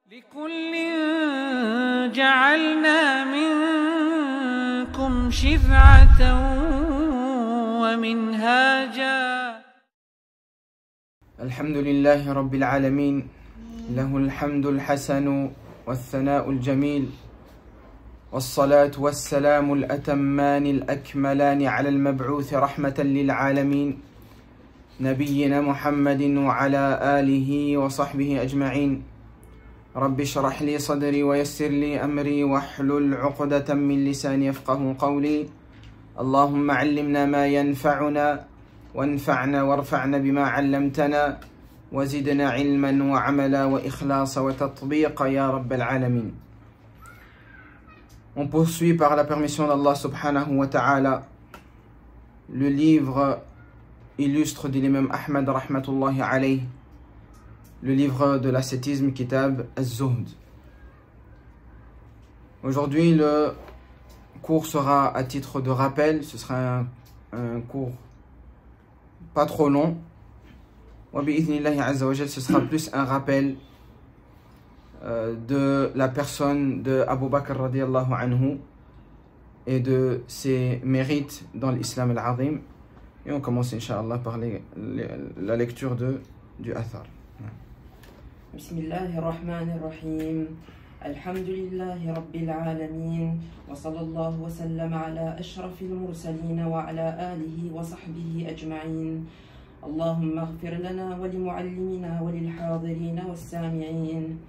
لكل جعلنا منكم شرعة ومنهاجا. الحمد لله رب العالمين، له الحمد الحسن والثناء الجميل، والصلاة والسلام الأتمان الأكملان على المبعوث رحمة للعالمين نبينا محمد وعلى آله وصحبه أجمعين. رب اشرح لي صدري ويسر لي أمري واحلل عقدة من لساني يفقه قولي. اللهم علمنا ما ينفعنا وانفعنا وارفعنا بما علمتنا وزدنا علما وعملا وإخلاصا وتطبيقا يا رب العالمين. On poursuit par la permission d'Allah subhanahu wa ta'ala le livre illustre de l'imam Ahmad rahmatullahi alayhi, le livre de l'ascétisme Kitab Az-Zuhd. Aujourd'hui le cours sera à titre de rappel, ce sera un cours pas trop long. Wa bi'idhnillahi azza wa jal, ce sera plus un rappel de la personne de Abu Bakr radiyallahu anhu et de ses mérites dans l'islam al-azim. Et on commence incha'Allah par la lecture du athar. Bismillahirrahmanirrahim. Alhamdulillahi rabbil alamin. Wa sallallahu wa sallam ala ashrafil mursalin wa ala alihi wa sahbihi ajma'in. اللهم اغفر لنا ولمعلمنا وللحاضرين والسامعين.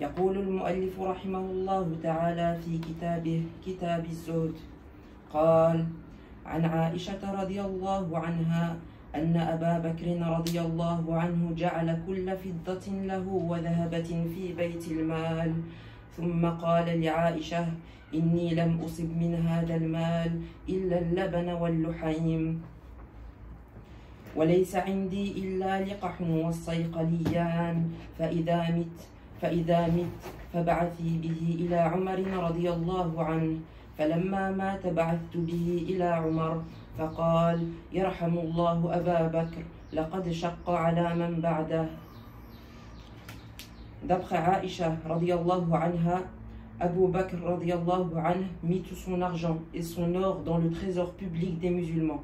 يقول المؤلف رحمه الله تعالى في كتابه كتاب الزهد قال: عن عائشة رضي الله عنها أن أبا بكر رضي الله عنه جعل كل فضة له وذهبة في بيت المال، ثم قال لعائشة: إني لم أصب من هذا المال إلا اللبن واللحيم، وليس عندي إلا لقح والصيقليان، فإذا مت فبعثي به إلى عمر رضي الله عنه. فلما مات بعثت به إلى عمر فقال: يرحم الله أبا بكر لقد شق على من بعده. D'après Aïcha radiyallahu anha, Abu Bakr radiyallahu anhu mit tout son argent et son or dans le trésor public des musulmans.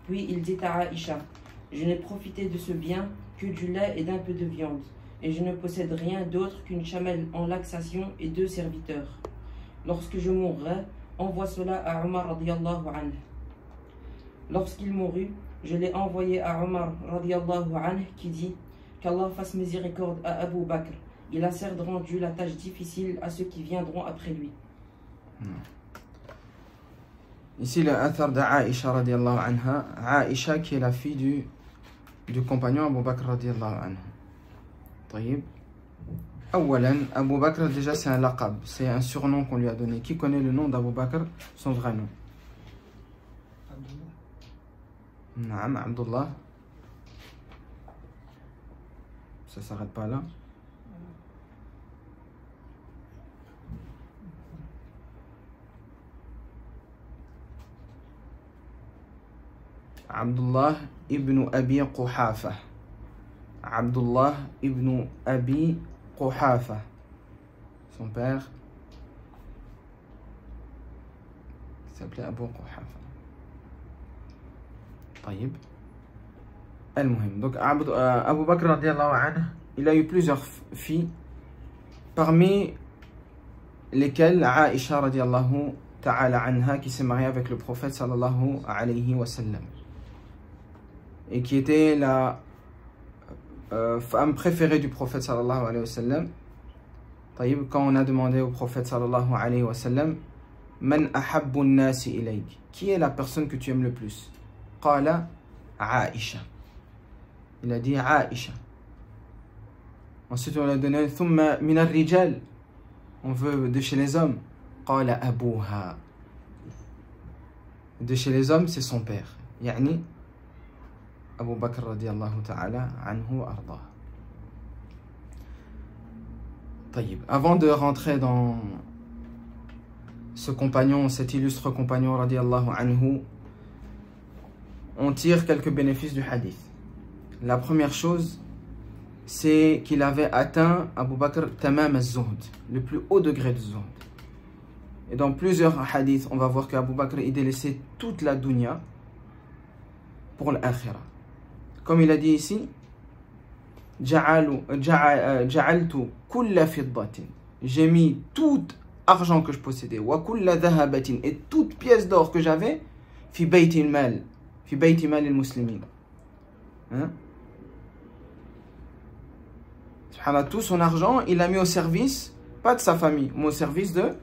Puis il dit à Aïcha: je n'ai profité de ce bien que du lait et d'un peu de viande, et je ne possède rien d'autre qu'une chamelle en laxation et 2 serviteurs. Lorsque je mourrai, envoie cela à Omar radiyallahu anhu. Lorsqu'il mourut, je l'ai envoyé à Omar radiyallahu anhu qui dit: qu'Allah fasse miséricorde à Abu Bakr, il a certes rendu la tâche difficile à ceux qui viendront après lui. Ici le athar d'Aïcha radiyallahu anha, Aïcha qui est la fille du compagnon Abu Bakr radiyallahu anhu. طيب. Awalan, Abu Bakr déjà c'est un laqab, c'est un surnom qu'on lui a donné. Qui connaît le nom d'Abu Bakr, son vrai nom? Naam, Abdullah. Ça s'arrête pas là. Abdullah ibn Abi Quhafa. Abdullah ibn Abi Quhafa. Son père s'appelait Abu Quhafa. طيب. Al-Muhim. Donc Abu Bakr radiallahu anhu, il a eu plusieurs filles, parmi lesquelles Aïcha radiallahu ta'ala anha, qui s'est mariée avec le prophète sallallahu alayhi wa sallam, et qui était la femme préférée du prophète sallallahu alayhi wa sallam. طيب, quand on a demandé au prophète sallallahu alayhi wa sallam: Man ahabbu an-nasi ilayk, qui est la personne que tu aimes le plus? Qala Aïcha. Il a dit Aïcha. Ensuite on a donné Thumma min ar-rijal, on veut de chez les hommes. Qala Abuha. De chez les hommes c'est son père, yani Abu Bakr radiyallahu ta'ala anhu arda. طيب. Avant de rentrer dans ce compagnon, cet illustre compagnon radiyallahu anhu, on tire quelques bénéfices du hadith. La première chose, c'est qu'il avait atteint, Abu Bakr, tamam az-zuhd, le plus haut degré de zuhd. Et dans plusieurs hadiths, on va voir qu'Abu Bakr, il délaissait toute la dunya pour l'akhira. Comme il a dit ici, ja'altu kulla fiddatin, j'ai mis tout argent que je possédais, wa kulla dhahabatin, et toute pièce d'or que j'avais, fi bayti al-mal al-muslimin. Hein? Subhanallah, tout son argent, il l'a mis au service, pas de sa famille, mais au service de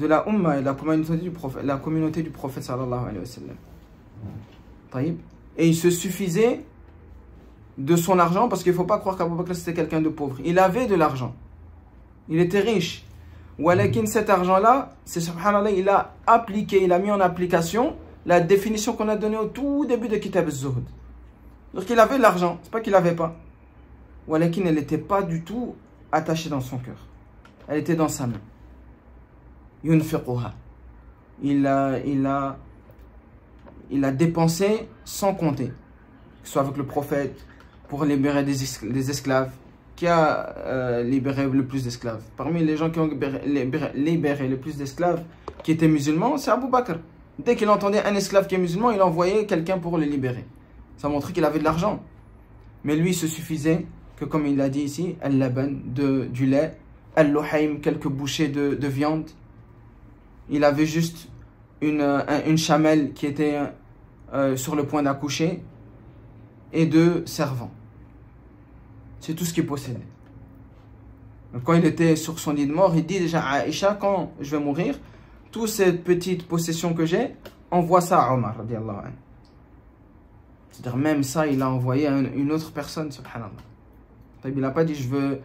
la Ummah, la communauté du prophète sallallahu alayhi wa sallam. Et il se suffisait de son argent, parce qu'il ne faut pas croire qu'Abu Bakr c'était quelqu'un de pauvre. Il avait de l'argent. Il était riche. Walakin cet argent-là, c'est subhanallah, il a appliqué, il a mis en application la définition qu'on a donnée au tout début de Kitab al-Zuhd. Donc il avait de l'argent, c'est pas qu'il n'avait pas. Walakin elle n'était pas du tout attachée dans son cœur. Elle était dans sa main. Yunfiquha. Il a dépensé sans compter. Que ce soit avec le prophète, pour libérer des esclaves. Qui a libéré le plus d'esclaves? Parmi les gens qui ont libéré le plus d'esclaves qui étaient musulmans, c'est Abu Bakr. Dès qu'il entendait un esclave qui est musulman, il envoyait quelqu'un pour le libérer. Ça montrait qu'il avait de l'argent. Mais lui, il se suffisait que, comme il l'a dit ici, al-laban, du lait, al-luhaym, quelques bouchées de viande. Il avait juste une chamelle qui était sur le point d'accoucher et 2 servants. C'est tout ce qu'il possédait. Donc, quand il était sur son lit de mort, il dit déjà à Aïcha, quand je vais mourir, toute cette petite possession que j'ai, envoie ça à Omar, radiallahu anhu. C'est-à-dire même ça, il a envoyé à une autre personne, subhanallah. Il n'a pas dit je veux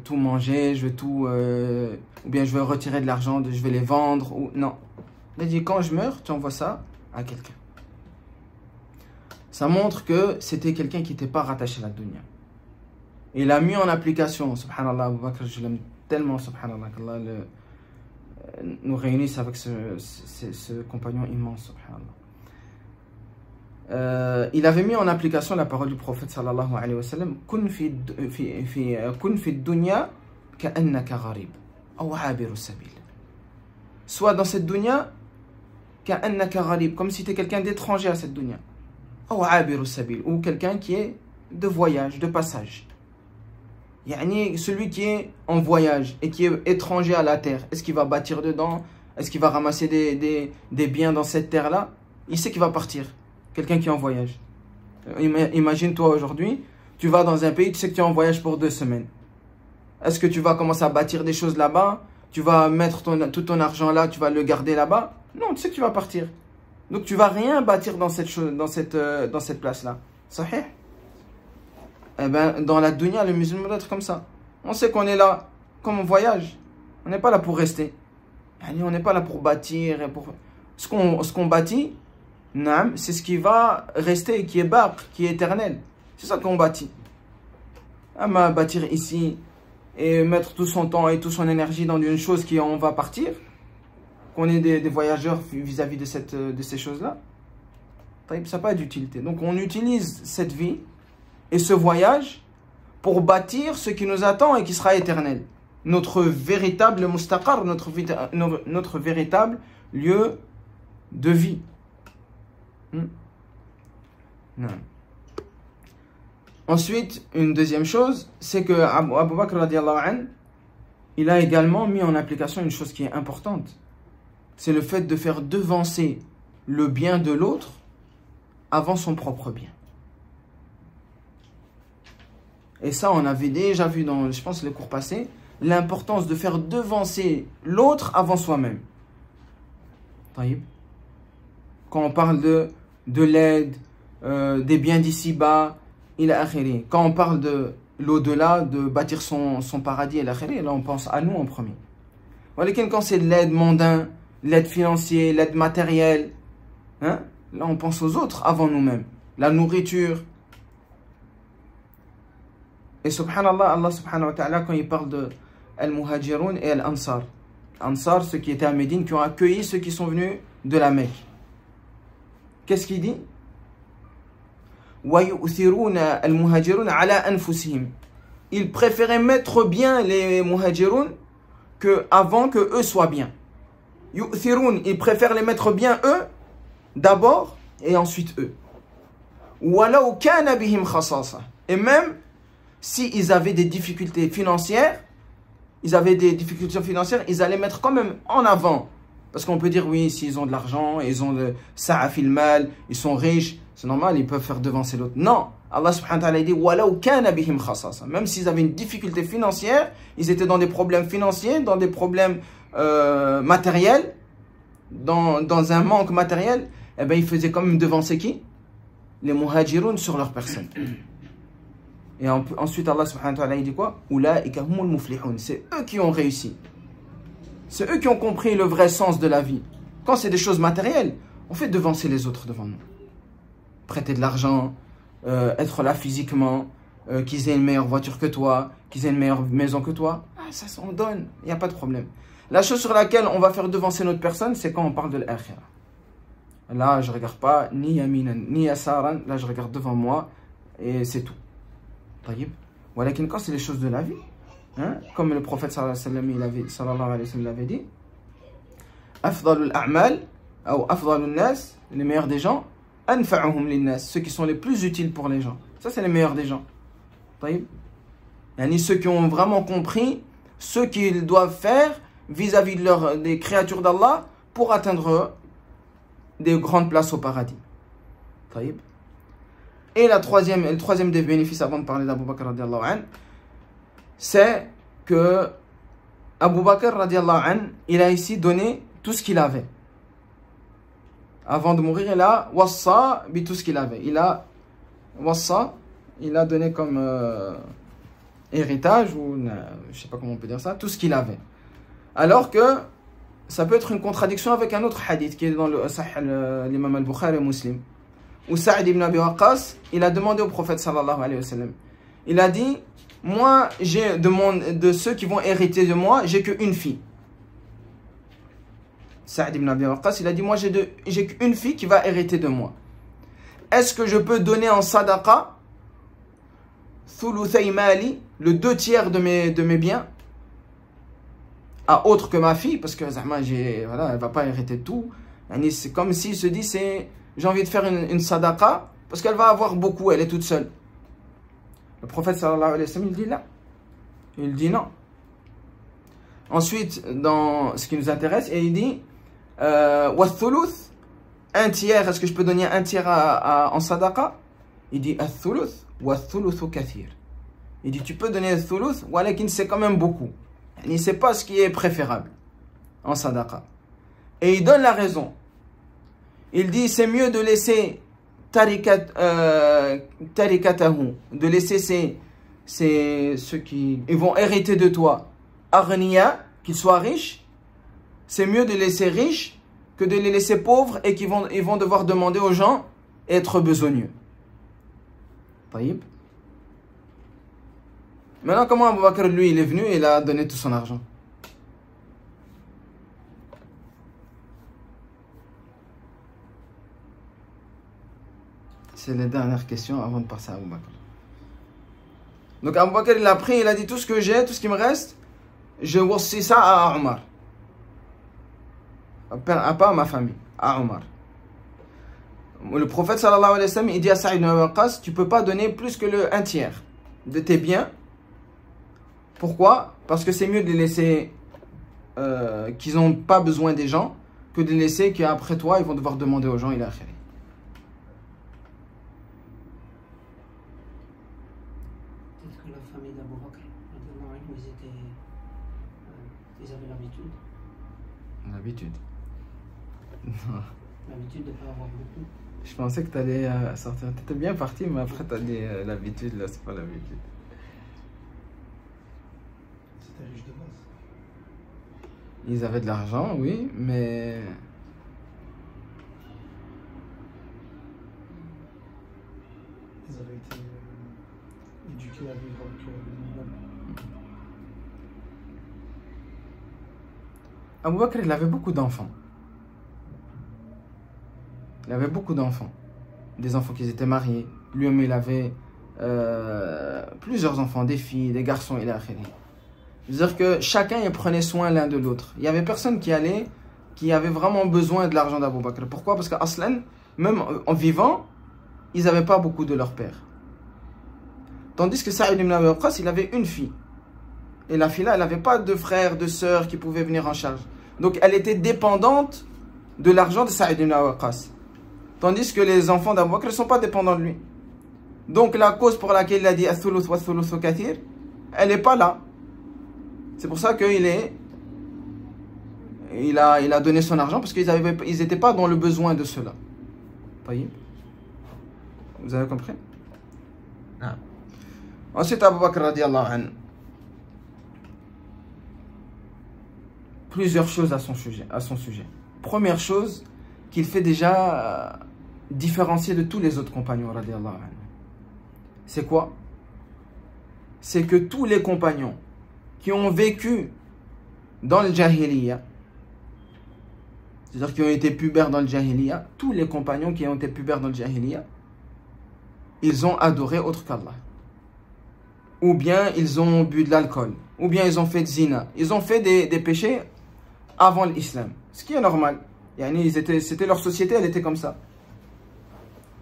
tout manger, je veux tout, ou bien je veux retirer de l'argent, je vais les vendre, ou non. Il a dit quand je meurs, tu envoies ça à quelqu'un. Ça montre que c'était quelqu'un qui n'était pas rattaché à la dunya. Il a mis en application, subhanallah, Abu Bakr, je l'aime tellement, subhanallah, qu'Allah nous réunisse avec ce compagnon immense, subhanallah. Il avait mis en application la parole du prophète sallallahu alayhi wa sallam, kun fi dunya ka'annaka gharib aw abiru sabil. Soit dans cette dunya ka'annaka gharib, comme si tu es quelqu'un d'étranger à cette dunya, aw abiru sabil, ou quelqu'un qui est de voyage, de passage. Yani celui qui est en voyage et qui est étranger à la terre, est-ce qu'il va bâtir dedans? Est-ce qu'il va ramasser des biens dans cette terre-là? Il sait qu'il va partir. Quelqu'un qui est en voyage. Imagine toi aujourd'hui, tu vas dans un pays, tu sais que tu es en voyage pour 2 semaines. Est-ce que tu vas commencer à bâtir des choses là-bas? Tu vas mettre tout ton argent là, tu vas le garder là-bas? Non, tu sais que tu vas partir. Donc tu vas rien bâtir dans cette place-là. Sahih? Eh bien, dans la dunya, le musulman doit être comme ça. On sait qu'on est là comme on voyage. On n'est pas là pour rester. On n'est pas là pour bâtir. Ce qu'on bâtit, c'est ce qui va rester, qui est baq, qui est éternel. C'est ça qu'on bâtit. Bâtir ici et mettre tout son temps et toute son énergie dans une chose qui on va partir, qu'on est des voyageurs vis-à-vis de ces choses-là, ça n'a pas d'utilité. Donc on utilise cette vie et ce voyage pour bâtir ce qui nous attend et qui sera éternel. Notre véritable mustaqar, notre véritable lieu de vie. Non. Ensuite, une deuxième chose, c'est que Abu Bakr radiallahu anhu, il a également mis en application une chose qui est importante. C'est le fait de faire devancer le bien de l'autre avant son propre bien. Et ça, on avait déjà vu dans, je pense, les cours passés, l'importance de faire devancer l'autre avant soi-même. Quand on parle de l'aide, des biens d'ici-bas, quand on parle de l'au-delà, de bâtir son paradis, là on pense à nous en premier. Quand c'est de l'aide mondaine, l'aide financière, l'aide matérielle, là on pense aux autres avant nous-mêmes. La nourriture. Et subhanallah, Allah subhanahu wa ta'ala, quand il parle de Al-Muhajirun et Al-Ansar. Ansar, ceux qui étaient à Médine, qui ont accueilli ceux qui sont venus de la Mecque. Qu'est-ce qu'il dit? وَيُؤْثِرُونَ الْمُهَاجِرُونَ عَلَى أَنفُسِهِمْ. Ils préféraient mettre bien les muhajirun avant que eux soient bien. Yu'thirun, ils préfèrent les mettre bien eux d'abord et ensuite eux. وَلَوْ كَانَ بِهِمْ خَصَاصَةٌ. Et même s'ils avaient des difficultés financières, ils allaient mettre quand même en avant. Parce qu'on peut dire, oui, s'ils ont de l'argent, ils ont de sa'a fil mal, ils sont riches, c'est normal, ils peuvent faire devancer l'autre. Non, Allah subhanahu wa ta'ala dit, وَلَوْ كَانَ بِهِمْ خَصَاصَةٌ. Même s'ils avaient une difficulté financière, ils étaient dans des problèmes financiers, dans des problèmes matériels, dans un manque matériel, eh bien, ils faisaient quand même devancer qui? Les muhajirun sur leur personne. Et ensuite, Allah subhanahu wa ta'ala dit quoi? Ulaika humul muflihun. C'est eux qui ont réussi. C'est eux qui ont compris le vrai sens de la vie. Quand c'est des choses matérielles, on fait devancer les autres devant nous. Prêter de l'argent, être là physiquement, qu'ils aient une meilleure voiture que toi, qu'ils aient une meilleure maison que toi. Ah, ça, on donne, il n'y a pas de problème. La chose sur laquelle on va faire devancer notre personne, c'est quand on parle de l'akhira. Là, je ne regarde pas ni yaminan, ni yasaran. Là, je regarde devant moi et c'est tout. Voilà, quand c'est les choses de la vie, hein, comme le prophète sallallahu alayhi wa sallam l'avait dit, afdalul a'mal, ou afdalul nas, les meilleurs des gens, anfa'uhum linnas, ceux qui sont les plus utiles pour les gens. Ça, c'est les meilleurs des gens. Ceux qui ont vraiment compris ce qu'ils doivent faire vis-à-vis des créatures d'Allah pour atteindre des grandes places au paradis. Et le troisième des bénéfices, avant de parler d'Abu Bakr radiallahu anhu, c'est que Abu Bakr radiallahu anhu, il a ici donné tout ce qu'il avait. Avant de mourir, il a wassa bi tout ce qu'il avait. Il a donné comme héritage, ou je ne sais pas comment on peut dire ça, tout ce qu'il avait. Alors que ça peut être une contradiction avec un autre hadith qui est dans le Sahih l'imam al-Bukhari et Muslim. Où Sa'id ibn Abi Waqqas, il a demandé au prophète sallallahu alayhi wa sallam. Il a dit, moi, j'ai de ceux qui vont hériter de moi, j'ai qu'une fille. Sa'id ibn Abi Waqqas, il a dit, moi, j'ai qu'une fille qui va hériter de moi. Est-ce que je peux donner en sadaqa thuluthay mali, le 2/3 de mes biens, à autre que ma fille, parce que voilà, elle ne va pas hériter de tout. C'est comme s'il se dit, j'ai envie de faire une sadaqa, parce qu'elle va avoir beaucoup, elle est toute seule. Le prophète sallallahu alayhi wa sallam, il dit là. Il dit non. Ensuite, dans ce qui nous intéresse, il dit wa thuluth, 1/3, est-ce que je peux donner 1/3 en sadaqa? Il dit ath-thuluth wa thuluthu kathir. Il dit tu peux donner ath-thuluth, walakin c'est quand même beaucoup. Il sait pas ce qui est préférable en sadaqa. Et il donne la raison. Il dit c'est mieux de laisser tarikatahu, de laisser ceux qui ils vont hériter de toi, aghniya, qu'ils soient riches. C'est mieux de les laisser riches que de les laisser pauvres et qu'ils vont devoir demander aux gens et être besogneux. Taïb. Maintenant, comment Abu Bakr, lui, il est venu et il a donné tout son argent? C'est les dernières questions avant de passer à Abu Bakr. Donc Abu Bakr, il a pris, il a dit tout ce que j'ai, tout ce qui me reste, je wassi ça à Omar. Pas à ma famille, à Omar. Le prophète sallallahu alayhi wa sallam, il dit à Sa'id ibn Abi Waqqas, tu ne peux pas donner plus que le 1/3 de tes biens. Pourquoi? Parce que c'est mieux de les laisser qu'ils n'ont pas besoin des gens que de les laisser qu'après toi, ils vont devoir demander aux gens, il a akhiri. Peut-être que la famille d'Abu Bakr, ils avaient l'habitude. L'habitude. L'habitude de ne pas avoir beaucoup. Je pensais que tu allais sortir. Tu étais bien parti, mais après tu as dit l'habitude, là, c'est pas l'habitude. C'était riche de base. Ils avaient de l'argent, oui, mais... Ils avaient été éduqués à vivre avec le minimum. Abu Bakr, il avait beaucoup d'enfants. Il avait beaucoup d'enfants. Des enfants qui étaient mariés, Lui-même, il avait plusieurs enfants, des filles, des garçons, il a akhiri. C'est-à-dire que chacun il prenait soin l'un de l'autre. Il y avait personne qui avait vraiment besoin de l'argent d'Abu Bakr. Pourquoi? Parce qu'Aslan, même en vivant, ils n'avaient pas beaucoup de leur père. Tandis que Saïd ibn Abi Waqqas, il avait une fille. Et la fille-là, elle n'avait pas de frères, de sœurs qui pouvaient venir en charge. Donc elle était dépendante de l'argent de Saïd ibn Abi Waqqas. Tandis que les enfants d'Abu Bakr ne sont pas dépendants de lui. Donc la cause pour laquelle il a dit Ath-thuluth wa ath-thuluthu kathir, elle n'est pas là. C'est pour ça qu'il a donné son argent, parce qu'ils n'étaient pas dans le besoin de cela. Vous avez compris? Ah. Ensuite, Abu Bakr radiallahu anhu. Plusieurs choses à son sujet. Première chose qu'il fait déjà différencier de tous les autres compagnons radiallahu anhu. C'est quoi? C'est que tous les compagnons qui ont vécu dans le Jahiliya, c'est-à-dire qui ont été pubères dans le Jahiliya, tous les compagnons qui ont été pubères dans le Jahiliya, ils ont adoré autre qu'Allah. Ou bien ils ont bu de l'alcool, ou bien ils ont fait de zina. Ils ont fait des péchés avant l'islam, ce qui est normal. C'était leur société, elle était comme ça.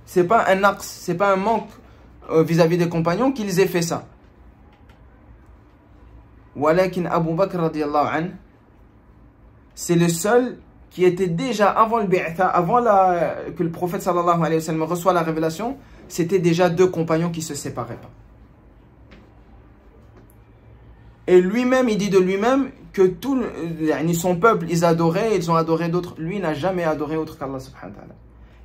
C'est pas un aqs, c'est pas un manque vis-à-vis des compagnons qu'ils aient fait ça. Walakin Abu Bakr radiallahu anhu, c'est le seul qui était déjà avant le bi'tha, avant que le prophète sallallahu alayhi wa sallam reçoit la révélation, c'était déjà deux compagnons qui se séparaient pas. Et lui-même, il dit de lui-même que son peuple, ils ont adoré d'autres. Lui n'a jamais adoré autre qu'Allah subhanahu wa ta'ala.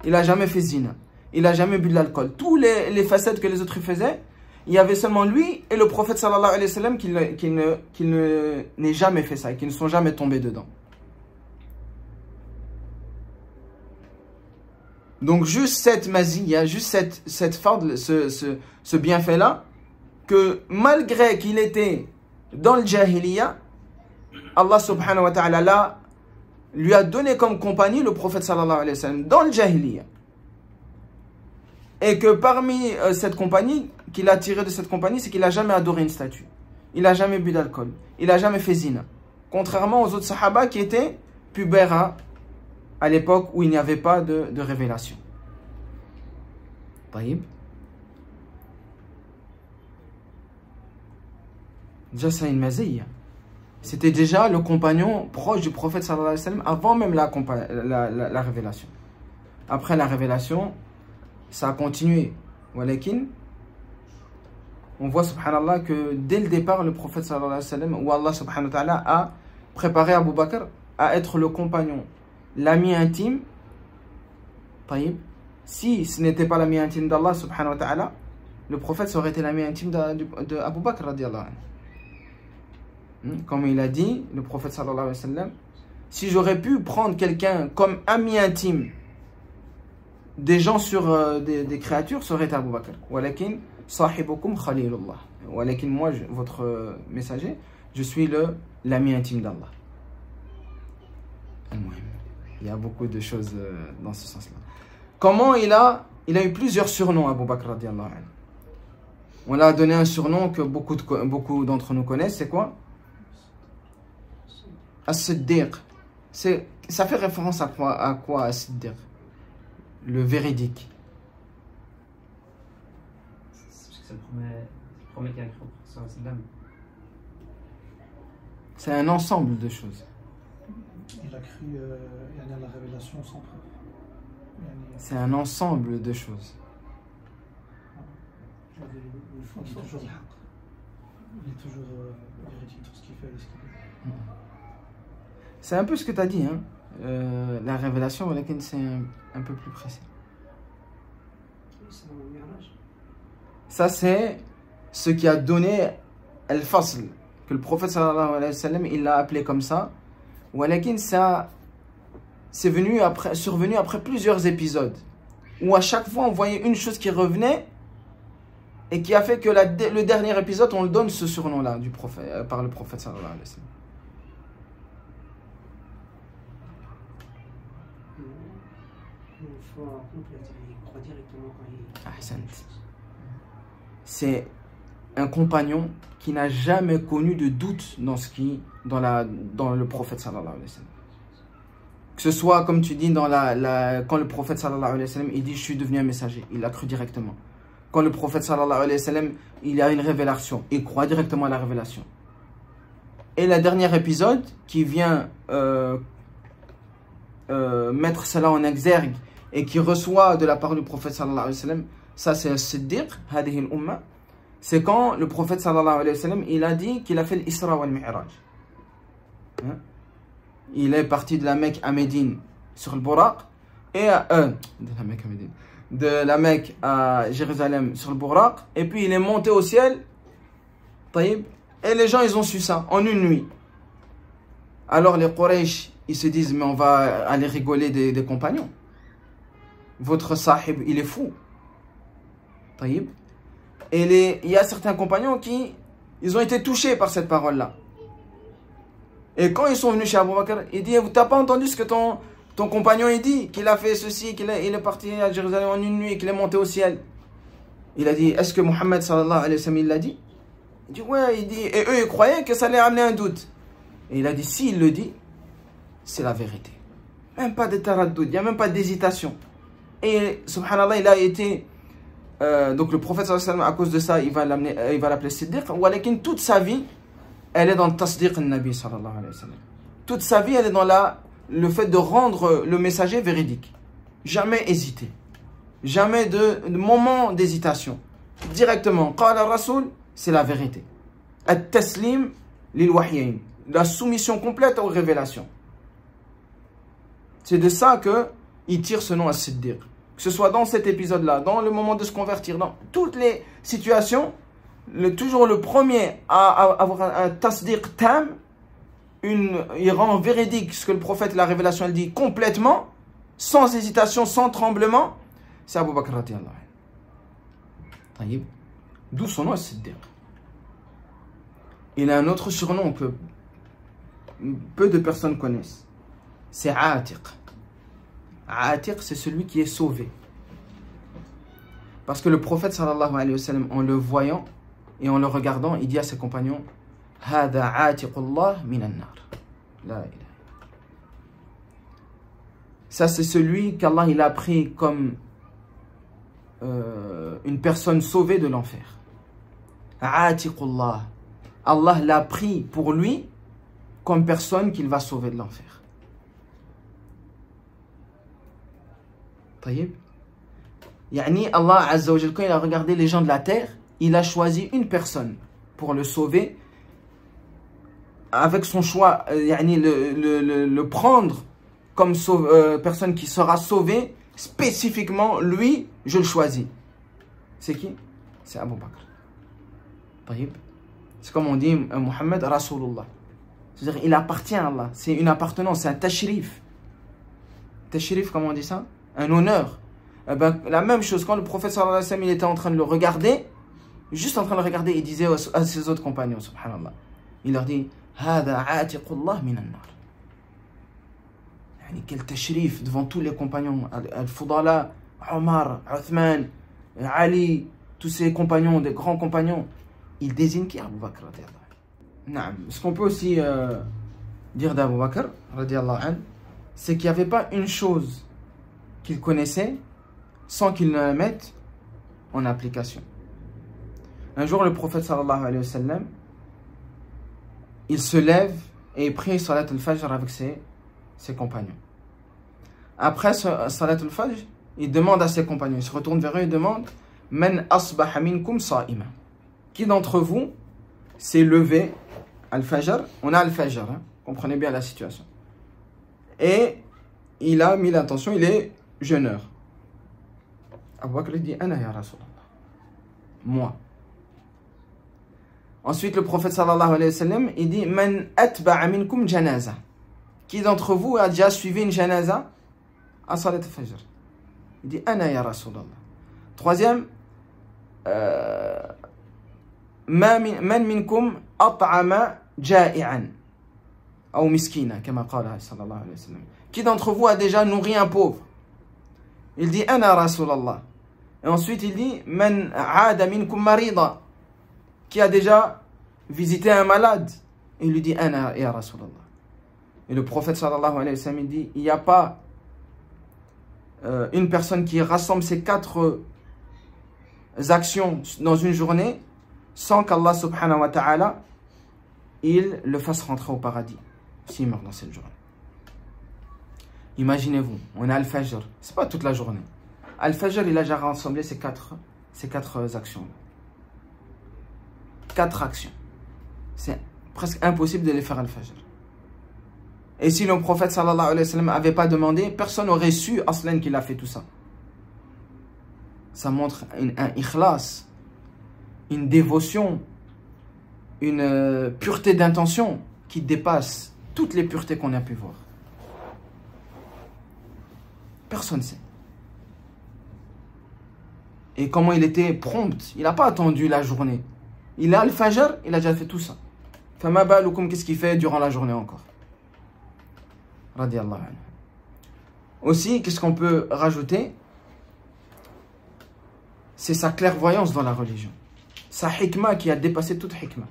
Il n'a jamais fait zina. Il n'a jamais bu de l'alcool. Tous les facettes que les autres faisaient, il y avait seulement lui et le prophète sallallahu alayhi wa sallam qui n'aient jamais fait ça, qui ne sont jamais tombés dedans. Donc juste cette maziyya, juste cette fadl, ce bienfait-là, que malgré qu'il était dans le jahiliya, Allah subhanahu wa ta'ala lui a donné comme compagnie le prophète sallallahu alayhi wa sallam dans le jahiliya. Et que parmi cette compagnie, qu'il a tiré de cette compagnie, c'est qu'il n'a jamais adoré une statue. Il n'a jamais bu d'alcool. Il n'a jamais fait zina. Contrairement aux autres sahaba qui étaient pubères à l'époque où il n'y avait pas de révélation. Taïb. Déjà, c'est une maziyya. C'était déjà le compagnon proche du prophète sallallahu alayhi wa sallam avant même la révélation. Après la révélation, ça a continué. Walakin, on voit subhanallah que dès le départ, le prophète sallallahu alayhi wa sallam, où Allah subhanahu wa ta'ala a préparé Abu Bakr à être le compagnon, l'ami intime. Taïb. Si ce n'était pas l'ami intime d'Allah subhanahu wa ta'ala, le prophète aurait été l'ami intime de Abu Bakr radiallahu anhu. Comme il a dit, le prophète sallallahu alayhi wa sallam, si j'aurais pu prendre quelqu'un comme ami intime des gens sur des créatures, ça aurait été Abu Bakr. Walakin sahibukum khalilullah. Walakin moi, votre messager, je suis l'ami intime d'Allah. Il y a beaucoup de choses dans ce sens-là. Comment il a eu plusieurs surnoms, Abu Bakr radiallahu anhu. On l'a donné un surnom que beaucoup d'entre nous connaissent, c'est quoi? As-Siddiq. Ça fait référence à quoi As-Siddiq? Le véridique. C'est le premier qui a écrit sur la dame. C'est un ensemble de choses. Il a cru la révélation sans preuve. C'est un ensemble de choses. Il est toujours véridique dans ce qu'il fait et ce qu'il dit. C'est un peu ce que tu as dit, hein? La révélation, c'est un peu plus précis. Ça, c'est ce qui a donné al-fasl, que le prophète sallallahu alayhi wa sallam, il l'a appelé comme ça. Walakin, ça, c'est survenu après plusieurs épisodes, où à chaque fois on voyait une chose qui revenait, et qui a fait que le dernier épisode, on le donne ce surnom-là par le prophète sallallahu alayhi wa sallam. foi complète, il croit directement quand il... Ahsant. C'est un compagnon qui n'a jamais connu de doute dans le prophète sallallahu alayhi wa sallam. Que ce soit, comme tu dis, quand le prophète sallallahu alayhi wa sallam, il dit « je suis devenu un messager », il l'a cru directement. Quand le prophète sallallahu alayhi wa sallam, il a une révélation, il croit directement à la révélation. Et le dernier épisode qui vient mettre cela en exergue et qui reçoit de la part du prophète sallallahu alayhi wa sallam, ça c'est As-Siddiq, hadihi al-umma. C'est quand le prophète sallallahu alayhi wa sallam, il a dit qu'il a fait l'Isra wal Mi'raj. Hein? Il est parti de la Mecque à Médine sur le Buraq et de la Mecque à Jérusalem sur le Buraq, et puis il est monté au ciel. Et les gens ils ont su ça en une nuit. Alors les Quraysh ils se disent mais on va aller rigoler des compagnons. Votre sahib il est fou. Et il y a certains compagnons qui ils ont été touchés par cette parole là. Et quand ils sont venus chez Abu Bakr, il dit t'as pas entendu ce que ton compagnon il dit, qu'il a fait ceci, il est parti à Jérusalem en une nuit et qu'il est monté au ciel. Il a dit est-ce que Muhammad sallallahu alayhi wa sallam il l'a dit? Il dit ouais, il dit, et eux ils croyaient que ça allait amener un doute. Et il a dit s'il le dit, c'est la vérité. Même pas de taraddoud, il n'y a même pas d'hésitation. Et subhanallah, il a été donc le prophète sallallahu alayhi wa sallam, à cause de ça, il va l'appeler Siddiq. Walakin toute sa vie, elle est dans le tasdiq al-Nabi sallallahu alayhi wa sallam. Toute sa vie, elle est dans le fait de rendre le messager véridique. Jamais hésiter. Jamais de moment d'hésitation. Directement, qala rasoul, c'est la vérité. At-taslim lil-wahyayn. La soumission complète aux révélations. C'est de ça qu'il tire ce nom à Siddiq. Que ce soit dans cet épisode-là, dans le moment de se convertir, dans toutes les situations, toujours le premier à avoir un tasdiq tam, il rend véridique ce que le prophète, la révélation, elle dit complètement, sans hésitation, sans tremblement, c'est Abu Bakr radiyallahu anhu. D'où son nom As-Siddiq. Il a un autre surnom que peu de personnes connaissent. C'est Atiq. Atiq, c'est celui qui est sauvé. Parce que le prophète sallallahu alayhi wa sallam, en le voyant et en le regardant, il dit à ses compagnons Hada Atiqullah minan nar. La ilaha. Ça, c'est celui qu'Allah il a pris comme une personne sauvée de l'enfer. Atiqullah. Allah l'a pris pour lui comme personne qu'il va sauver de l'enfer. Taïb. Yani Allah Azza wa Jal, quand il a regardé les gens de la terre, il a choisi une personne pour le sauver. Avec son choix, yani le prendre comme personne qui sera sauvée, spécifiquement, lui, je le choisis. C'est qui? C'est Abu Bakr. Taïb. C'est comme on dit, Muhammad Rasulullah. C'est-à-dire, il appartient à Allah. C'est une appartenance, c'est un tashrif. Tashrif, comment on dit ça? Un honneur. Eh ben, la même chose, quand le prophète sallallahu alayhi wa sallam, il était en train de le regarder, juste en train de le regarder, il disait à ses autres compagnons, subhanallah, il leur dit Hada atiqullah minan nar. Yani, quel tashrif devant tous les compagnons, Al-Fudala, Omar, Uthman, Ali, tous ces compagnons, des grands compagnons. Il désigne qui? Abu Bakr radiyallahu anhu. Ce qu'on peut aussi dire d'Abu Bakr radiyallahu anhu, c'est qu'il n'y avait pas une chose qu'il connaissait sans qu'il ne la mette en application. Un jour, le prophète sallallahu alayhi wa sallam, il se lève et il prie salat al-fajr avec ses compagnons. Après salat al-fajr, il demande à ses compagnons, il se retourne vers eux et demande Man asbaha minkum sa'ima. Qui d'entre vous s'est levé al-fajr? On a al-fajr, hein? Comprenez bien la situation. Et il a mis l'intention, il est jeûneur. Abu Bakr dit Ana ya Rasulallah. Moi. Ensuite, le prophète sallallahu alayhi wa sallam, il dit Man atba'a minkum janaza. Qui d'entre vous a déjà suivi une janaza à salat al-fajr? Il dit Ana ya Rasulallah. Troisième, Man minkum at'ama ja'i'an ou miskina, comme a dit sallallahu alayhi wa sallam. Qui d'entre vous a déjà nourri un pauvre? Il dit Ana Rasulallah. Et ensuite il dit Man aada minkum marida, qui a déjà visité un malade. Et il lui dit Ana ya Rasulallah. Et le prophète sallallahu alayhi wa sallam il dit il n'y a pas une personne qui rassemble ces 4 actions dans une journée sans qu'Allah subhanahu wa ta'ala il le fasse rentrer au paradis s'il meurt dans cette journée. Imaginez-vous, on a Al-Fajr, c'est pas toute la journée. Al-Fajr, il a déjà rassemblé ces quatre actions. 4 actions. C'est presque impossible de les faire Al-Fajr. Et si le prophète sallallahu alayhi wa sallam n'avait pas demandé, personne n'aurait su aslan qu'il a fait tout ça. Ça montre un ikhlas, une dévotion, une pureté d'intention qui dépasse toutes les puretés qu'on a pu voir. Personne ne sait. Et comment il était prompt. Il n'a pas attendu la journée. Il a Al-Fajr, il a déjà fait tout ça. Fama baloukoum, qu'est-ce qu'il fait durant la journée encore? Radiallahu anhu. Aussi, qu'est-ce qu'on peut rajouter? C'est sa clairvoyance dans la religion. Sa hikmah qui a dépassé toute hikmah.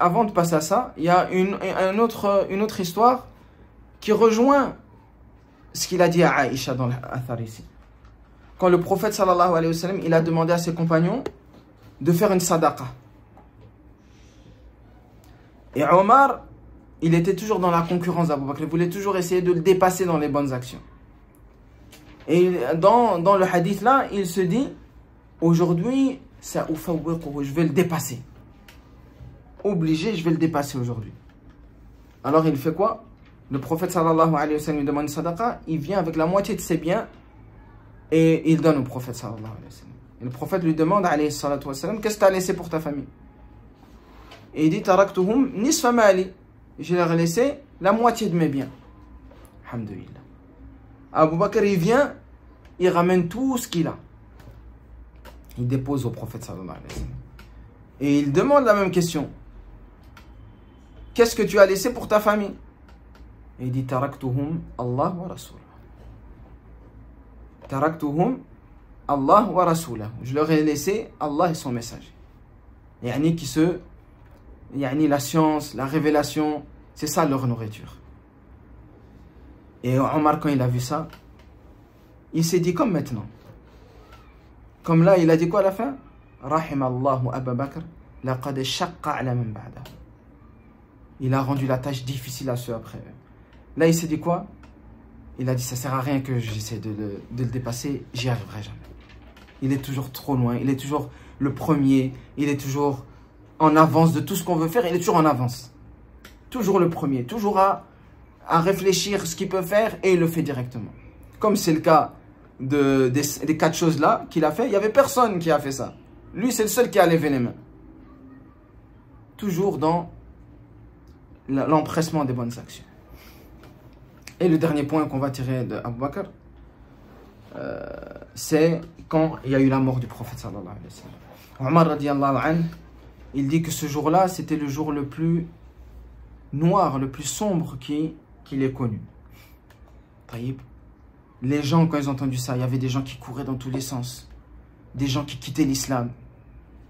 Avant de passer à ça, il y a une autre histoire qui rejoint ce qu'il a dit à Aïcha dans l'Athar ici. Quand le prophète sallallahu alayhi wa sallam, il a demandé à ses compagnons de faire une sadaqa. Et Omar, il était toujours dans la concurrence d'Abu Bakr. Il voulait toujours essayer de le dépasser dans les bonnes actions. Et dans le hadith là, il se dit, aujourd'hui, je vais le dépasser. Obligé, je vais le dépasser aujourd'hui. Alors il fait quoi? Le prophète sallallahu alayhi wa sallam lui demande une sadaqa, il vient avec la moitié de ses biens et il donne au prophète sallallahu alayhi wa sallam. Et le prophète lui demande alayhi salatu wa sallam, qu'est-ce que tu as laissé pour ta famille? Et il dit, taraktuhum nisfa mali. Je leur ai laissé la moitié de mes biens. Alhamdulillah. Abu Bakr, il vient, il ramène tout ce qu'il a. Il dépose au prophète sallallahu alayhi wa sallam. Et il demande la même question. Qu'est-ce que tu as laissé pour ta famille? Et il dit taraktuhum Allah wa Rasulah. Taraktuhum Allah wa Rasulah. Je leur ai laissé Allah et son messager. La science, la révélation, c'est ça leur nourriture. Et Omar, quand il a vu ça, il s'est dit comme maintenant. Comme là, il a dit quoi à la fin? Rahim Allahu Abu Bakr, laqad shaqqa ala man ba'dahu. Il a rendu la tâche difficile à ceux après eux. Là, il s'est dit quoi? Il a dit, ça sert à rien que j'essaie de le dépasser, j'y arriverai jamais. Il est toujours trop loin, il est toujours le premier, il est toujours en avance de tout ce qu'on veut faire, il est toujours en avance. Toujours le premier, toujours à réfléchir ce qu'il peut faire et il le fait directement. Comme c'est le cas des 4 choses là qu'il a fait, il n'y avait personne qui a fait ça. Lui, c'est le seul qui a levé les mains. Toujours dans l'empressement des bonnes actions. Et le dernier point qu'on va tirer d'Abu Bakr, c'est quand il y a eu la mort du prophète sallallahu alayhi wa sallam. Omar radiyallahu anhu, il dit que ce jour-là, c'était le jour le plus noir, le plus sombre qu'il ait connu. Taïb. Les gens, quand ils ont entendu ça, il y avait des gens qui couraient dans tous les sens. Des gens qui quittaient l'islam.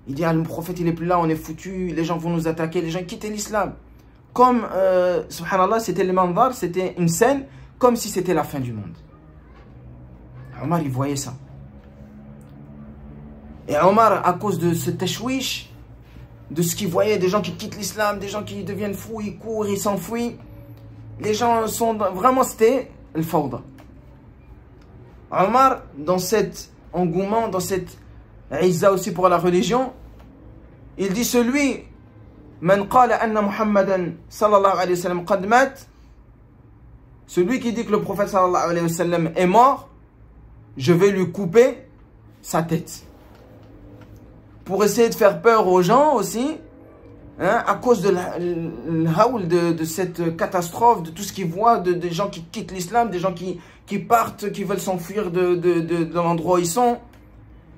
Il dit, ah, le prophète, il n'est plus là, on est foutu, les gens vont nous attaquer, les gens quittaient l'islam. Comme, subhanallah, c'était le manzar, c'était une scène, comme si c'était la fin du monde. Omar, il voyait ça. Et Omar, à cause de ce tashwish, de ce qu'il voyait, des gens qui quittent l'islam, des gens qui deviennent fous, ils courent, ils s'enfuient. Les gens sont... Vraiment, c'était le fawda. Omar, dans cet engouement, dans cette izza aussi pour la religion, il dit celui... Man qala anna Muhammadan sallallahu alayhi wa sallam qad mat, celui qui dit que le prophète sallallahu alayhi wa sallam est mort, je vais lui couper sa tête. Pour essayer de faire peur aux gens aussi, hein, à cause de de cette catastrophe, de tout ce qu'ils voient, des gens qui quittent l'islam, des gens qui partent, qui veulent s'enfuir de l'endroit où ils sont.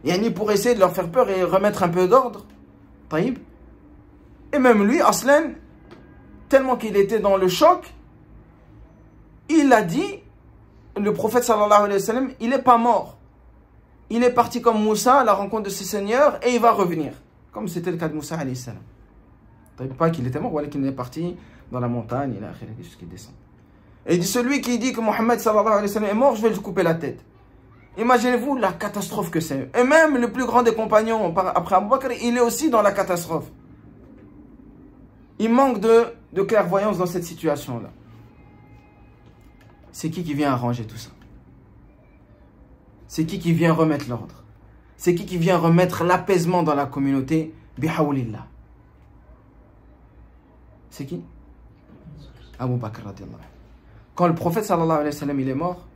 Et pour essayer de leur faire peur et remettre un peu d'ordre. Taïb. Et même lui, Aslan, tellement qu'il était dans le choc, il a dit le prophète sallallahu alayhi wa sallam, il n'est pas mort. Il est parti comme Moussa à la rencontre de ses seigneurs et il va revenir. Comme c'était le cas de Moussa alayhi salam. Pas qu'il était mort, ou qu'il est parti dans la montagne, il a jusqu'à descend. Et il dit, celui qui dit que Mohammed sallallahu alayhi wa sallam est mort, je vais lui couper la tête. Imaginez-vous la catastrophe que c'est. Et même le plus grand des compagnons, après Abu Bakr, il est aussi dans la catastrophe. Il manque de clairvoyance dans cette situation-là. C'est qui vient arranger tout ça? C'est qui vient remettre l'ordre? C'est qui vient remettre l'apaisement dans la communauté? Bihawlillah. C'est qui? Abu Bakr radiallahu anhu. Quand le prophète sallallahu alayhi wa sallam il est mort,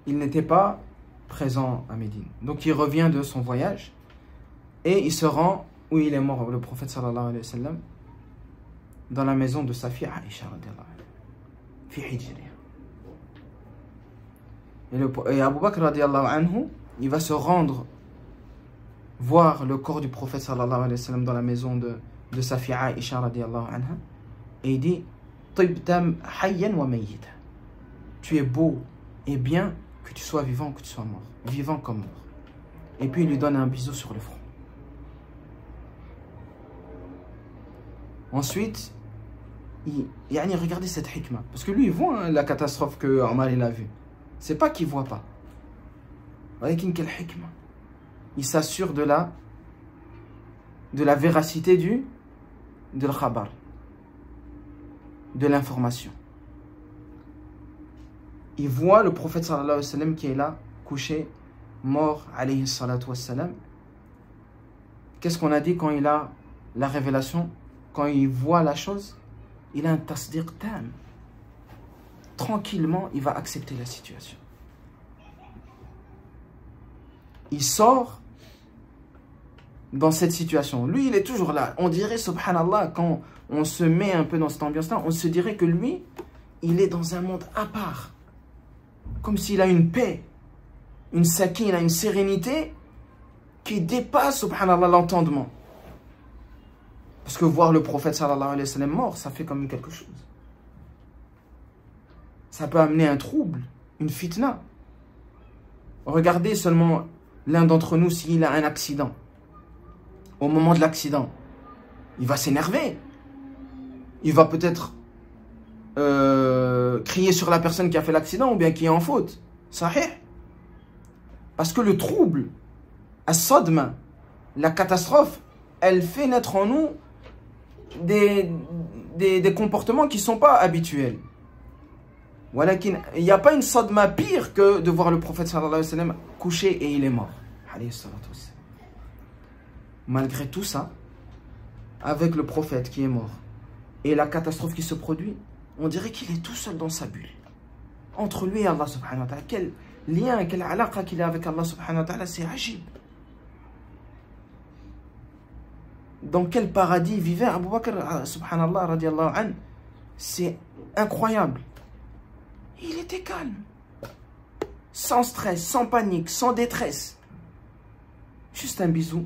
il n'était pas présent à Médine. Donc il revient de son voyage et il se rend où il est mort, le prophète sallallahu alayhi wa sallam, dans la maison de sa fille Aïcha radiallahu anha, fi hijriha. Et Abu Bakr radiallahu anhu, il va se rendre voir le corps du prophète sallallahu alayhi wa sallam dans la maison de sa fille Aïcha radiallahu anha, et il dit Tibtam hayyan wa mayyita. Tu es beau et bien, que tu sois vivant ou que tu sois mort, vivant comme mort. Et puis il lui donne un bisou sur le front. Ensuite, regardez cette hikmah. Parce que lui, il voit la catastrophe que Omar il a vue. C'est pas qu'il voit pas. Avec quelle hikmah. Il s'assure de la véracité de l'khabar, de l'information. Il voit le prophète sallallahu alayhi wa sallam qui est là, couché, mort, alayhi salatu wa sallam. Qu'est-ce qu'on a dit quand il a la révélation? Quand il voit la chose, il a un tasdiq tam. Tranquillement, il va accepter la situation. Il sort dans cette situation. Lui, il est toujours là. On dirait, subhanallah, quand on se met un peu dans cette ambiance-là, on se dirait que lui, il est dans un monde à part. Comme s'il a une paix, une sakina, une sérénité qui dépasse, subhanallah, l'entendement. Parce que voir le prophète sallallahu alayhi wa sallam mort, ça fait comme quelque chose. Ça peut amener un trouble, une fitna. Regardez seulement l'un d'entre nous s'il a un accident. Au moment de l'accident, il va s'énerver. Il va peut-être crier sur la personne qui a fait l'accident ou bien qui est en faute. Sahih. Parce que le trouble, as-sadma, la catastrophe, elle fait naître en nous des comportements qui ne sont pas habituels. Il n'y a pas une sadma pire que de voir le prophète sallallahu alayhi wa sallam couché et il est mort. Malgré tout ça, avec le prophète qui est mort et la catastrophe qui se produit, on dirait qu'il est tout seul dans sa bulle. Entre lui et Allah subhanahu wa ta'ala. Quel lien, quelle alaqa qu'il a avec Allah subhanahu wa ta'ala, c'est ajib. Dans quel paradis vivait Abu Bakr subhanallah radiallahu anhu. C'est incroyable. Il était calme. Sans stress, sans panique, sans détresse. Juste un bisou.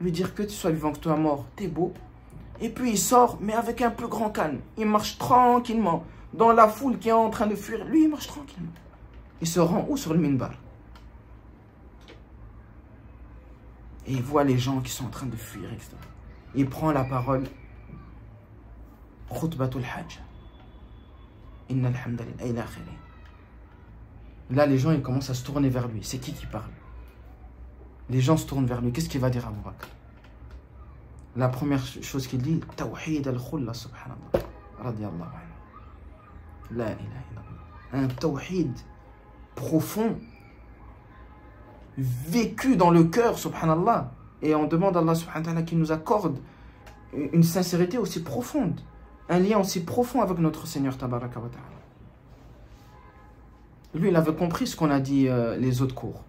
Lui dire que tu sois vivant, que tu sois mort, t'es beau. Et puis il sort, mais avec un plus grand calme. Il marche tranquillement. Dans la foule qui est en train de fuir, lui il marche tranquillement. Il se rend où? Sur le minbar. Et il voit les gens qui sont en train de fuir, etc. Il prend la parole. Khutbatul hajj. Inna alhamdulillah ila akhiri. Là, les gens ils commencent à se tourner vers lui. C'est qui parle? Les gens se tournent vers lui. Qu'est-ce qu'il va dire à Abu Bakr? La première chose qu'il dit, Tawhid al-Khulla, subhanallah, radiyallahu anhu. La ilaha illallah. Un tawhid profond, vécu dans le cœur, subhanallah. Et on demande à Allah subhanahu wa ta'ala qu'il nous accorde une sincérité aussi profonde, un lien aussi profond avec notre Seigneur tabaraka wa ta'ala. Lui, il avait compris ce qu'on a dit les autres cours.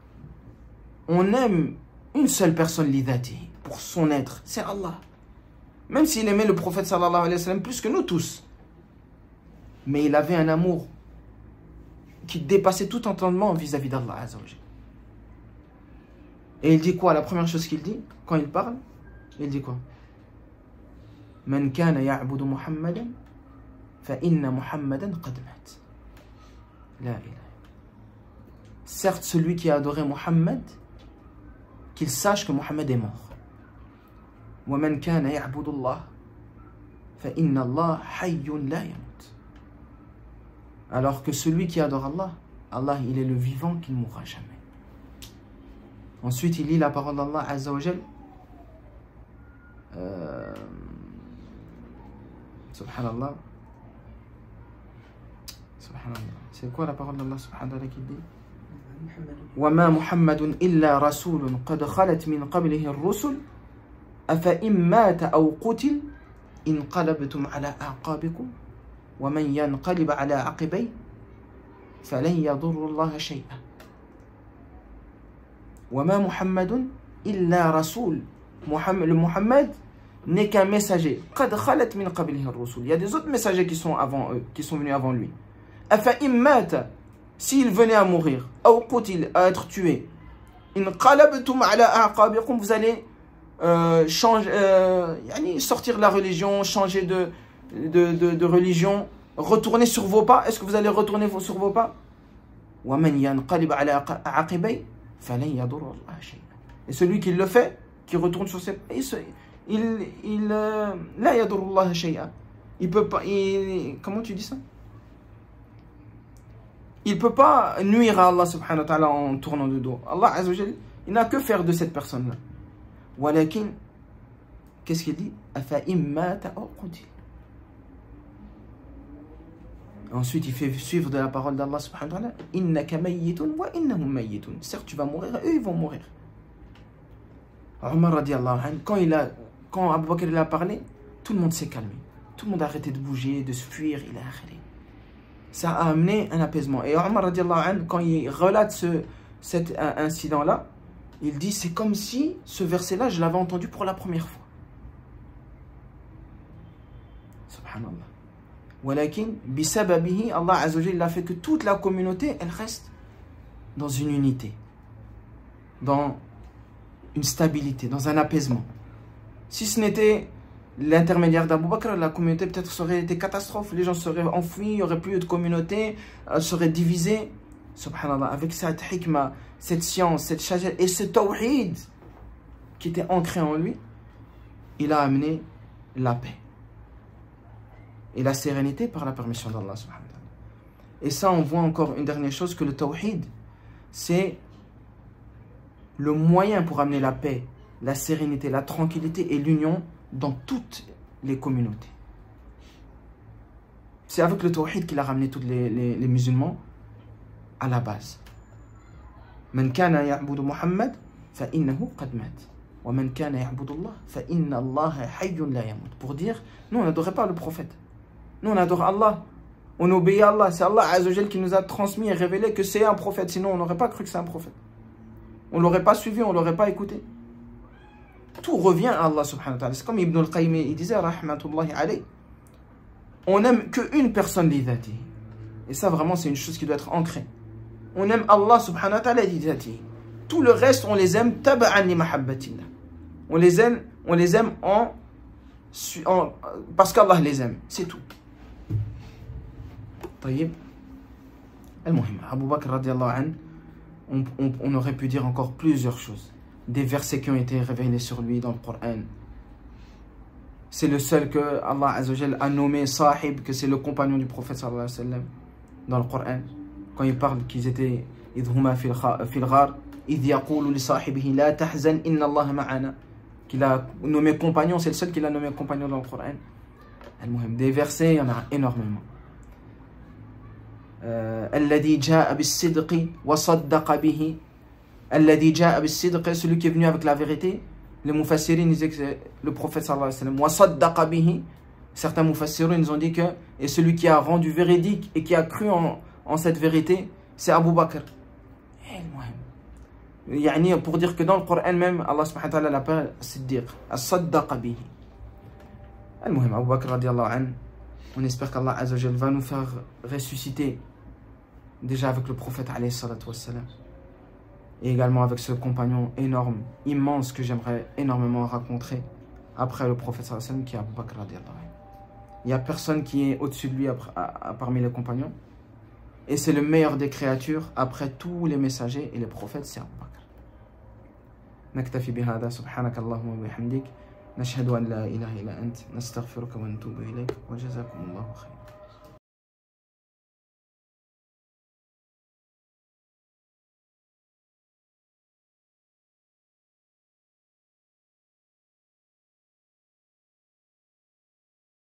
On aime une seule personne l'idati, pour son être, c'est Allah. Même s'il aimait le prophète sallallahu alayhi wa sallam plus que nous tous. Mais il avait un amour qui dépassait tout entendement vis-à-vis d'Allah azza wa jalla. Et il dit quoi? La première chose qu'il dit quand il parle, il dit quoi? Man kana ya'budu Muhammadan fa inna Muhammadan qad mat. La ilaha. certes celui qui a adoré Mohammed, qu'il sache que Mohammed est mort. وَمَنْ كَانَ يَعْبُدُ اللَّهِ فَإِنَّ اللَّهَ حَيٌّ لَا يَمُوتُ. Alors que celui qui adore Allah, Allah il est le vivant qui ne mourra jamais. Ensuite il lit la parole d'Allah Azza wa Jal. Subhanallah. Subhanallah. C'est quoi la parole d'Allah subhanahu wa ta'ala qui dit? وَمَا مُحَمَّدٌ إِلَّا رَسُولٌ قَدْ خَلَتْ مِنْ قَبْلِهِ الرُّسُلُ أَفَإِنْ مَاتَ أَوْ قُتِلَ انقلبتم على أعقابكم ومن ينقلب على عقبيه فلن يضر الله شيئا وما محمد إلا رسول. Le Muhammad n'est qu'un messager. قد خلت من قبله الرسل. Il y a des autres messagers qui sont avant eux, qui sont venus avant lui. أفإن مات, s'il venait à mourir, أو قتل, à être tué, انقلبتم على أعقابكم, vous allez sortir de la religion, changer de religion, retourner sur vos pas. Est-ce que vous allez retourner sur vos pas? Et celui qui le fait, qui retourne sur ses pas, il peut pas, comment tu dis ça? Il peut pas nuire à Allah subhanahu wa ta'ala en tournant de dos. Allah Azza wa Jal, il n'a que faire de cette personne-là. Walakin, qu'est-ce qu'il dit? Ensuite, il fait suivre de la parole d'Allah subhanahu wa ta'ala. Innaka mayyitun wa innahum mayyitun. Certes, tu vas mourir, eux, ils vont mourir. Omar radiallahu anhu, quand Abu Bakr il a parlé, tout le monde s'est calmé. Tout le monde a arrêté de bouger, de se fuir. Il a arrêté. Ça a amené un apaisement. Et Omar radiallahu anhu, quand il relate cet incident-là, il dit, c'est comme si ce verset-là, je l'avais entendu pour la première fois. Subhanallah. Walakin, bisababihi, Allah Azza wa Jalla, il a fait que toute la communauté, elle reste dans une unité, dans une stabilité, dans un apaisement. Si ce n'était l'intermédiaire d'Abu Bakr, la communauté peut-être serait été catastrophe, les gens seraient enfouis, il n'y aurait plus de communauté, elle serait divisée. Subhanallah, avec cette hikmah, cette science, cette sagesse et ce tawhid qui était ancré en lui, il a amené la paix et la sérénité par la permission d'Allah subhanahu wa ta'ala. Et ça, on voit encore une dernière chose, que le tawhid, c'est le moyen pour amener la paix, la sérénité, la tranquillité et l'union dans toutes les communautés. C'est avec le tawhid qu'il a ramené tous les musulmans à la base. من كان يعبد محمد فإنه قد مات ومن كان يعبد الله فإن الله حي لا يموت. Pour dire, nous on n'adorait pas le prophète, nous on adore Allah, on obéit à Allah. C'est Allah Azza wa Jal qui nous a transmis et révélé que c'est un prophète, sinon on n'aurait pas cru que c'est un prophète, on l'aurait pas suivi, on l'aurait pas écouté. Tout revient à Allah subhanahu wa ta'ala. C'est comme Ibn al-Qayyim, il disait rahmatullahi alayhi, on n'aime qu'une personne lidati. Et ça vraiment c'est une chose qui doit être ancrée. On aime Allah subhanahu wa ta'ala lidati. Tout le reste on les aime taba'an li mahabbatillah. On les aime parce qu'Allah les aime, c'est tout. طيب. Al-Muhim, Abu Bakr radiallahu anhu, on aurait pu dire encore plusieurs choses. Des versets qui ont été révélés sur lui dans le Coran. C'est le seul que Allah Azza wa Jal a nommé Sahib, que c'est le compagnon du prophète sallallahu alayhi wa sallam dans le Coran. Quand il parle qu'ils étaient idhuma fil ghar, idh yaqulu li sahibihi la tahzan inna Allah ma'ana, qu'il a nommé compagnon, c'est le seul qu'il a nommé compagnon dans le Coran. Des versets, il y en a énormément. Alladhi ja'a bis-sidqi wa saddaqa bihi. Alladhi ja'a bis-sidqi, celui qui est venu avec la vérité. Les mufassirin disaient que c'est le prophète sallallahu alayhi wa sallam. Wa saddaqa bihi. Certains mufassirin nous ont dit que et celui qui a rendu véridique et qui a cru en cette vérité, c'est Abu Bakr. Pour dire que dans le Coran même, Allah subhanahu wa ta'ala l'appelle Siddiq, as-saddaqa bihi. Al-Muhim, Abu Bakr radiallahu anhu, on espère qu'Allah Azza wa Jal va nous faire ressusciter déjà avec le prophète alayhi salatu wassalam, et également avec ce compagnon énorme, immense, que j'aimerais énormément rencontrer après le prophète sallallahu alayhi wa sallam, qui est Abu Bakr radiallahu anhu. Il n'y a personne qui est au-dessus de lui parmi les compagnons. Et c'est le meilleur des créatures après tous les messagers et les prophètes, c'est Abu Bakr. نكتفي بهذا سبحانك اللهم وبحمدك نشهد أن لا إله إلا أنت نستغفرك ونتوب إليك وجزاكم الله خيرا.